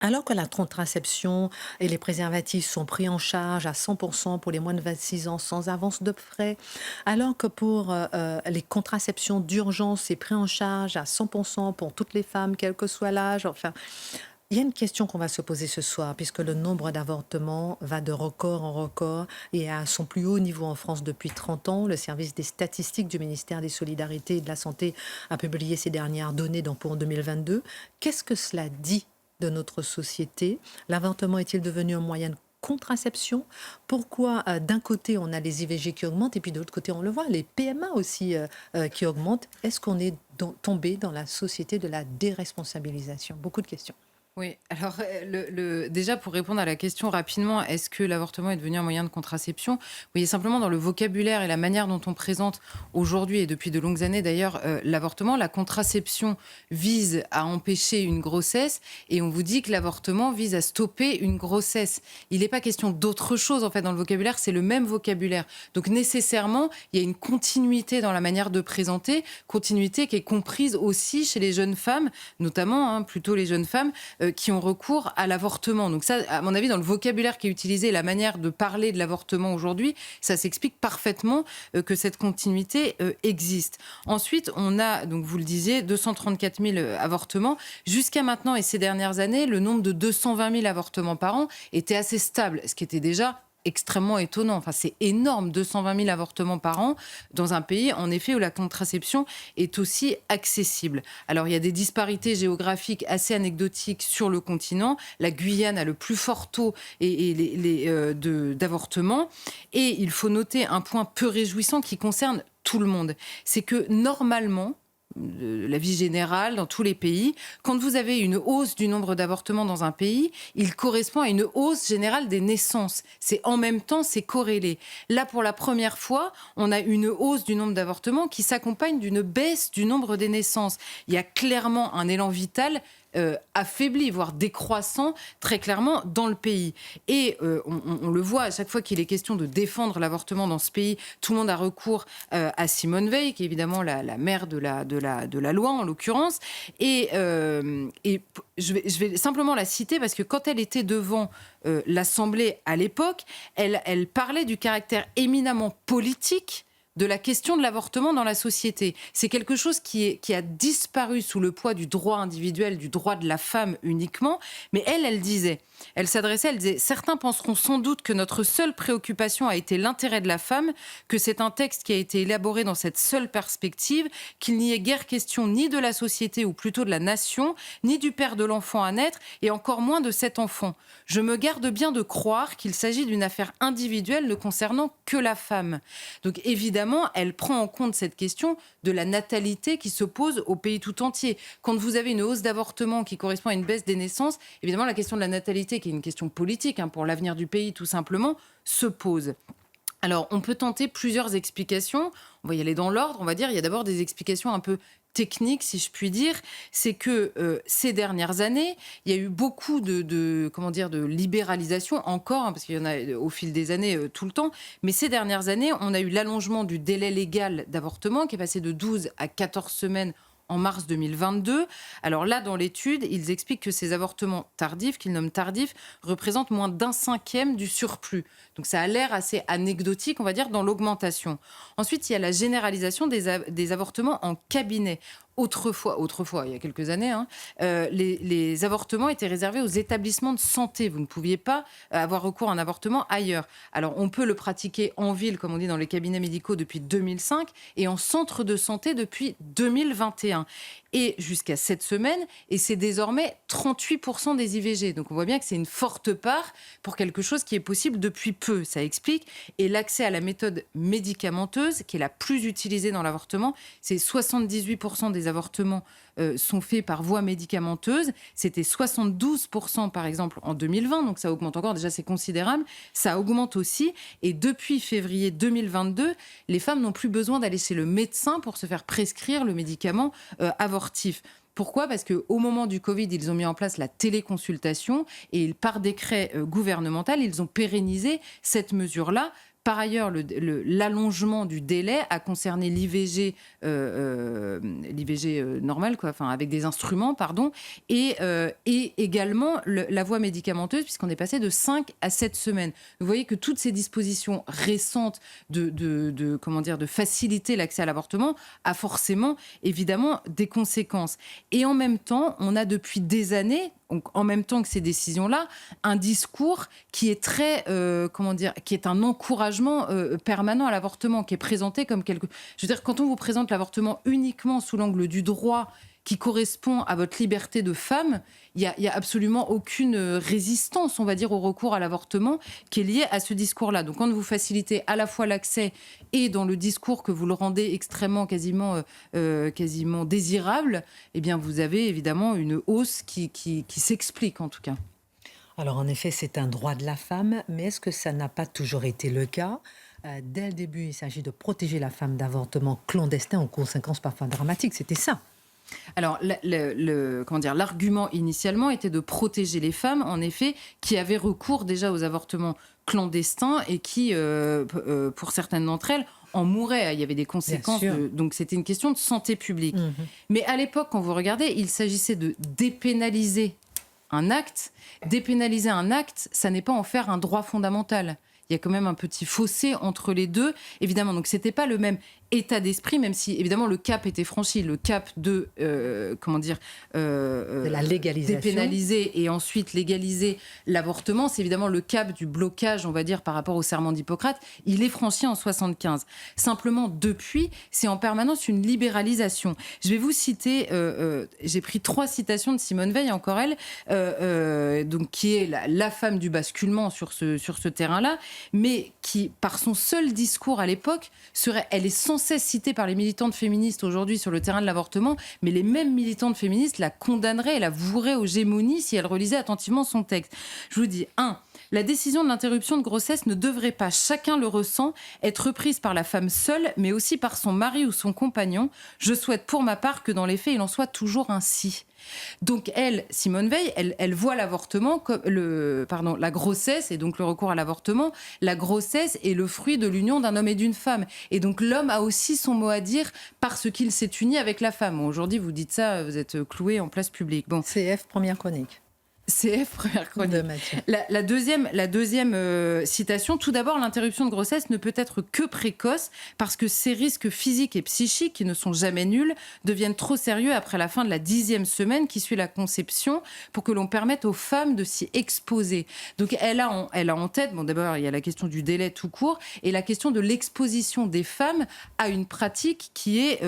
Alors que la contraception et les préservatifs sont pris en charge à 100% pour les moins de 26 ans sans avance de frais, alors que pour les contraceptions d'urgence, c'est pris en charge à 100% pour toutes les femmes, quel que soit l'âge. Enfin, il y a une question qu'on va se poser ce soir, puisque le nombre d'avortements va de record en record et à son plus haut niveau en France depuis 30 ans. Le service des statistiques du ministère des Solidarités et de la Santé a publié ces dernières données donc pour 2022. Qu'est-ce que cela dit de notre société? L'avortement est-il devenu un moyen de contraception? Pourquoi d'un côté on a les IVG qui augmentent et puis de l'autre côté on le voit, les PMA aussi qui augmentent? Est-ce qu'on est tombé dans la société de la déresponsabilisation? Beaucoup de questions. Oui, alors déjà pour répondre à la question rapidement, est-ce que l'avortement est devenu un moyen de contraception? Vous voyez simplement dans le vocabulaire et la manière dont on présente aujourd'hui et depuis de longues années d'ailleurs l'avortement, la contraception vise à empêcher une grossesse et on vous dit que l'avortement vise à stopper une grossesse. Il n'est pas question d'autre chose en fait dans le vocabulaire, c'est le même vocabulaire. Donc nécessairement, il y a une continuité dans la manière de présenter, continuité qui est comprise aussi chez les jeunes femmes, notamment plutôt les jeunes femmes qui ont recours à l'avortement. Donc ça, à mon avis, dans le vocabulaire qui est utilisé, la manière de parler de l'avortement aujourd'hui, ça s'explique parfaitement que cette continuité existe. Ensuite, on a, donc vous le disiez, 234 000 avortements. Jusqu'à maintenant et ces dernières années, le nombre de 220 000 avortements par an était assez stable, ce qui était déjà extrêmement étonnant. Enfin, c'est énorme, 220 000 avortements par an dans un pays, en effet, où la contraception est aussi accessible. Alors, il y a des disparités géographiques assez anecdotiques sur le continent. La Guyane a le plus fort taux d'avortements. Et il faut noter un point peu réjouissant qui concerne tout le monde. C'est que normalement, la vie générale dans tous les pays, quand vous avez une hausse du nombre d'avortements dans un pays, il correspond à une hausse générale des naissances. C'est en même temps, c'est corrélé. Là, pour la première fois, on a une hausse du nombre d'avortements qui s'accompagne d'une baisse du nombre des naissances. Il y a clairement un élan vital affaibli, voire décroissant, très clairement, dans le pays. Et on le voit, à chaque fois qu'il est question de défendre l'avortement dans ce pays, tout le monde a recours à Simone Veil, qui est évidemment la mère de la loi, en l'occurrence. Et je vais simplement la citer, parce que quand elle était devant l'Assemblée à l'époque, elle parlait du caractère éminemment politique de la question de l'avortement dans la société. C'est quelque chose qui a disparu sous le poids du droit individuel, du droit de la femme uniquement. Mais elle disait, elle disait, certains penseront sans doute que notre seule préoccupation a été l'intérêt de la femme, que c'est un texte qui a été élaboré dans cette seule perspective, qu'il n'y ait guère question ni de la société, ou plutôt de la nation, ni du père de l'enfant à naître, et encore moins de cet enfant. Je me garde bien de croire qu'il s'agit d'une affaire individuelle ne concernant que la femme. Donc évidemment, elle prend en compte cette question de la natalité qui se pose au pays tout entier. Quand vous avez une hausse d'avortements qui correspond à une baisse des naissances, évidemment la question de la natalité, qui est une question politique pour l'avenir du pays tout simplement, se pose. Alors, on peut tenter plusieurs explications. On va y aller dans l'ordre. On va dire, il y a d'abord des explications un peu techniques, si je puis dire. C'est que ces dernières années, il y a eu beaucoup de libéralisation encore, parce qu'il y en a au fil des années tout le temps. Mais ces dernières années, on a eu l'allongement du délai légal d'avortement qui est passé de 12 à 14 semaines en mars 2022. Alors là, dans l'étude, ils expliquent que ces avortements tardifs, qu'ils nomment tardifs, représentent moins d'un cinquième du surplus. Donc ça a l'air assez anecdotique, on va dire, dans l'augmentation. Ensuite, il y a la généralisation des avortements en cabinet. Autrefois, il y a quelques années, les avortements étaient réservés aux établissements de santé. Vous ne pouviez pas avoir recours à un avortement ailleurs. Alors, on peut le pratiquer en ville, comme on dit dans les cabinets médicaux, depuis 2005 et en centre de santé depuis 2021. Et jusqu'à cette semaine, et c'est désormais 38% des IVG. Donc, on voit bien que c'est une forte part pour quelque chose qui est possible depuis peu. Ça explique. Et l'accès à la méthode médicamenteuse, qui est la plus utilisée dans l'avortement, c'est 78% des avortements sont faits par voie médicamenteuse. C'était 72% par exemple en 2020, donc ça augmente encore, déjà c'est considérable. Ça augmente aussi, et depuis février 2022, les femmes n'ont plus besoin d'aller chez le médecin pour se faire prescrire le médicament avortif. Pourquoi ? Parce qu'au moment du Covid, ils ont mis en place la téléconsultation et par décret gouvernemental, ils ont pérennisé cette mesure-là Par ailleurs, l'allongement du délai a concerné l'IVG, normale, quoi, enfin avec des instruments, pardon, et également la voie médicamenteuse, puisqu'on est passé de 5 à 7 semaines. Vous voyez que toutes ces dispositions récentes comment dire, de faciliter l'accès à l'avortement a forcément, évidemment, des conséquences. Et en même temps, on a depuis des années, donc en même temps que ces décisions-là, un discours qui est très, comment dire, qui est un encouragement permanent à l'avortement, qui est présenté comme quelque... Je veux dire, quand on vous présente l'avortement uniquement sous l'angle du droit qui correspond à votre liberté de femme, il y a absolument aucune résistance, on va dire, au recours à l'avortement qui est liée à ce discours-là. Donc, quand vous facilitez à la fois l'accès et dans le discours que vous le rendez extrêmement, quasiment désirable, eh bien, vous avez évidemment une hausse qui s'explique, en tout cas. Alors en effet, c'est un droit de la femme, mais est-ce que ça n'a pas toujours été le cas? Dès le début, il s'agit de protéger la femme d'avortements clandestins aux conséquences parfois dramatiques. C'était ça. Alors, comment dire, l'argument initialement était de protéger les femmes, en effet, qui avaient recours déjà aux avortements clandestins et qui, pour certaines d'entre elles, en mouraient. Il y avait des conséquences. Donc, c'était une question de santé publique. Mhm. Mais à l'époque, quand vous regardez, il s'agissait de dépénaliser un acte. Dépénaliser un acte, ça n'est pas en faire un droit fondamental. Il y a quand même un petit fossé entre les deux, évidemment. Donc, c'était pas le même état d'esprit, même si, évidemment, le cap était franchi. Le cap de, De la légalisation. dépénaliser et ensuite légaliser l'avortement, c'est évidemment le cap du blocage, on va dire, par rapport au serment d'Hippocrate. Il est franchi en 75. Simplement, depuis, c'est en permanence une libéralisation. Je vais vous citer, j'ai pris 3 citations de Simone Veil, encore elle, donc, qui est la femme du basculement sur ce terrain-là, mais qui, par son seul discours à l'époque, elle est sans cesse citée par les militantes féministes aujourd'hui sur le terrain de l'avortement, mais les mêmes militantes féministes la condamneraient et la voueraient aux gémonies si elle relisait attentivement son texte. Je vous dis, 1. La décision de l'interruption de grossesse ne devrait pas, chacun le ressent, être prise par la femme seule, mais aussi par son mari ou son compagnon. Je souhaite pour ma part que dans les faits, il en soit toujours ainsi. Donc elle, Simone Veil, elle voit l'avortement comme la grossesse et donc le recours à l'avortement. La grossesse est le fruit de l'union d'un homme et d'une femme. Et donc l'homme a aussi son mot à dire parce qu'il s'est uni avec la femme. Bon, aujourd'hui, vous dites ça, vous êtes cloué en place publique. Bon. CF, première chronique. CF, première chronique. De Mathieu. La deuxième citation, tout d'abord, l'interruption de grossesse ne peut être que précoce parce que ces risques physiques et psychiques, qui ne sont jamais nuls, deviennent trop sérieux après la fin de la 10e semaine qui suit la conception pour que l'on permette aux femmes de s'y exposer. Donc elle a en tête, bon, d'abord, il y a la question du délai tout court et la question de l'exposition des femmes à une pratique qui est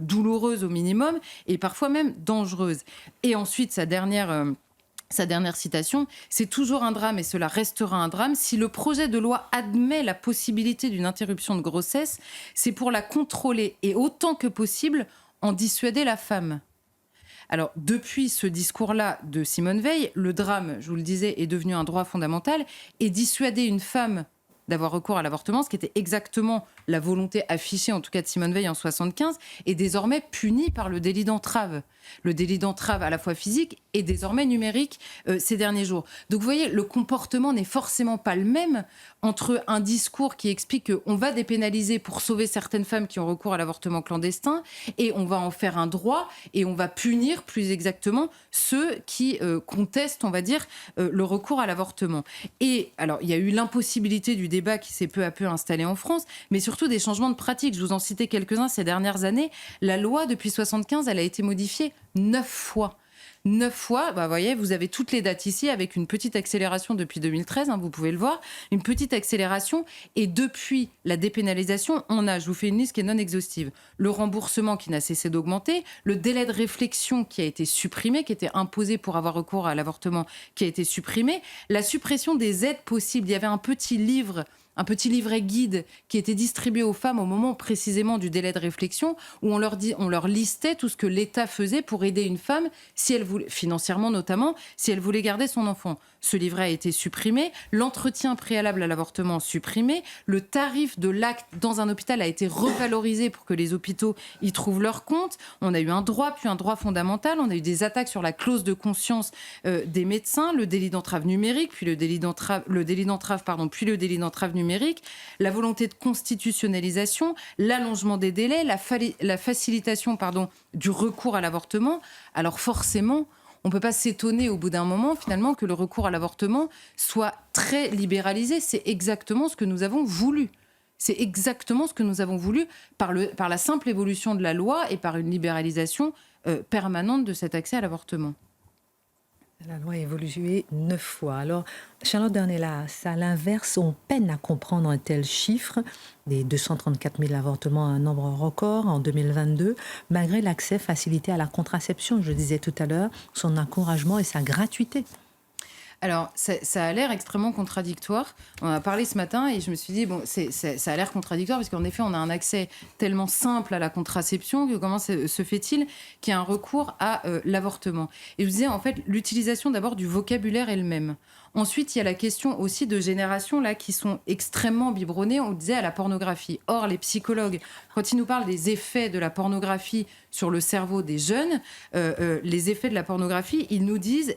douloureuse au minimum et parfois même dangereuse. Et ensuite, sa dernière citation, c'est toujours un drame et cela restera un drame. Si le projet de loi admet la possibilité d'une interruption de grossesse, c'est pour la contrôler et autant que possible en dissuader la femme. Alors, depuis ce discours-là de Simone Veil, le drame, je vous le disais, est devenu un droit fondamental et dissuader une femme d'avoir recours à l'avortement, ce qui était exactement la volonté affichée, en tout cas de Simone Veil en 75, est désormais puni par le délit d'entrave. Le délit d'entrave à la fois physique et désormais numérique ces derniers jours. Donc vous voyez, le comportement n'est forcément pas le même entre un discours qui explique qu'on va dépénaliser pour sauver certaines femmes qui ont recours à l'avortement clandestin et on va en faire un droit et on va punir plus exactement ceux qui contestent, on va dire, le recours à l'avortement. Et alors, il y a eu l'impossibilité du débat qui s'est peu à peu installé en France, mais surtout des changements de pratique. Je vous en citais quelques-uns ces dernières années. La loi, depuis 75, elle a été modifiée 9 fois. 9 fois, vous voyez, vous avez toutes les dates ici avec une petite accélération depuis 2013, vous pouvez le voir, une petite accélération. Et depuis la dépénalisation, je vous fais une liste qui est non exhaustive, le remboursement qui n'a cessé d'augmenter, le délai de réflexion qui a été supprimé, qui était imposé pour avoir recours à l'avortement, qui a été supprimé, la suppression des aides possibles. Il y avait un petit livret guide qui était distribué aux femmes au moment précisément du délai de réflexion où on leur listait tout ce que l'État faisait pour aider une femme, si elle voulait, financièrement notamment, si elle voulait garder son enfant. Ce livret a été supprimé, l'entretien préalable à l'avortement supprimé, le tarif de l'acte dans un hôpital a été revalorisé pour que les hôpitaux y trouvent leur compte. On a eu un droit, puis un droit fondamental, on a eu des attaques sur la clause de conscience des médecins, le délit d'entrave numérique, puis le délit d'entrave numérique, numérique, la volonté de constitutionnalisation, l'allongement des délais, la facilitation du recours à l'avortement. Alors forcément, on ne peut pas s'étonner au bout d'un moment, finalement, que le recours à l'avortement soit très libéralisé. C'est exactement ce que nous avons voulu. C'est exactement ce que nous avons voulu par la simple évolution de la loi et par une libéralisation permanente de cet accès à l'avortement. La loi a évolué 9 fois. Alors, Charlotte Dornelas, à l'inverse, on peine à comprendre un tel chiffre, des 234 000 avortements, un nombre record en 2022, malgré l'accès facilité à la contraception, je disais tout à l'heure, son encouragement et sa gratuité. Alors, ça a l'air extrêmement contradictoire. On en a parlé ce matin et je me suis dit, ça a l'air contradictoire parce qu'en effet, on a un accès tellement simple à la contraception que comment se fait-il qu'il y a un recours à l'avortement? Et je vous disais, en fait, l'utilisation d'abord du vocabulaire est le même. Ensuite, il y a la question aussi de générations là, qui sont extrêmement biberonnées, on disait, à la pornographie. Or, les psychologues, quand ils nous parlent des effets de la pornographie sur le cerveau des jeunes, les effets de la pornographie, ils nous disent,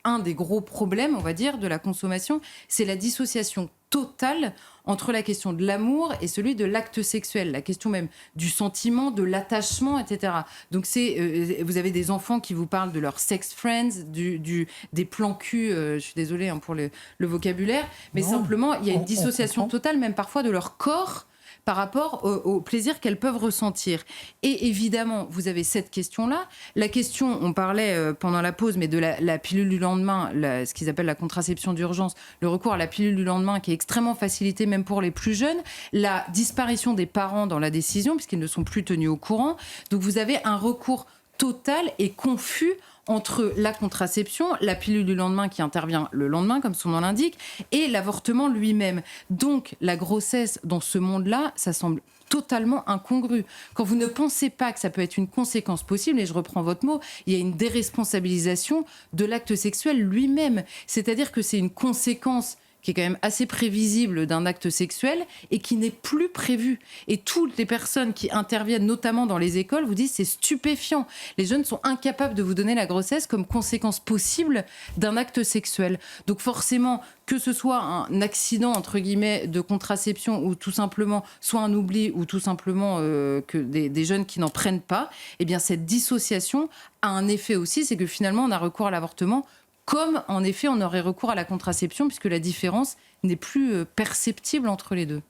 un des gros problèmes, on va dire, de la consommation, c'est la dissociation totale entre la question de l'amour et celui de l'acte sexuel, la question même du sentiment, de l'attachement, etc. Donc vous avez des enfants qui vous parlent de leurs sex friends, des plans cul, je suis désolée pour le vocabulaire, mais non, simplement il y a une dissociation totale, même parfois de leur corps, par rapport au plaisir qu'elles peuvent ressentir. Et évidemment, vous avez cette question-là. La question, on parlait pendant la pause, mais de la pilule du lendemain, ce qu'ils appellent la contraception d'urgence, le recours à la pilule du lendemain qui est extrêmement facilité même pour les plus jeunes, la disparition des parents dans la décision, puisqu'ils ne sont plus tenus au courant. Donc vous avez un recours total et confus entre la contraception, la pilule du lendemain qui intervient le lendemain, comme son nom l'indique, et l'avortement lui-même. Donc, la grossesse dans ce monde-là, ça semble totalement incongru. Quand vous ne pensez pas que ça peut être une conséquence possible, et je reprends votre mot, il y a une déresponsabilisation de l'acte sexuel lui-même. C'est-à-dire que c'est une conséquence qui est quand même assez prévisible d'un acte sexuel et qui n'est plus prévu. Et toutes les personnes qui interviennent, notamment dans les écoles, vous disent c'est stupéfiant. Les jeunes sont incapables de vous donner la grossesse comme conséquence possible d'un acte sexuel. Donc forcément, que ce soit un accident, entre guillemets, de contraception ou tout simplement, soit un oubli ou tout simplement que des jeunes qui n'en prennent pas, eh bien cette dissociation a un effet aussi, c'est que finalement on a recours à l'avortement comme, en effet, on aurait recours à la contraception, puisque la différence n'est plus perceptible entre les deux.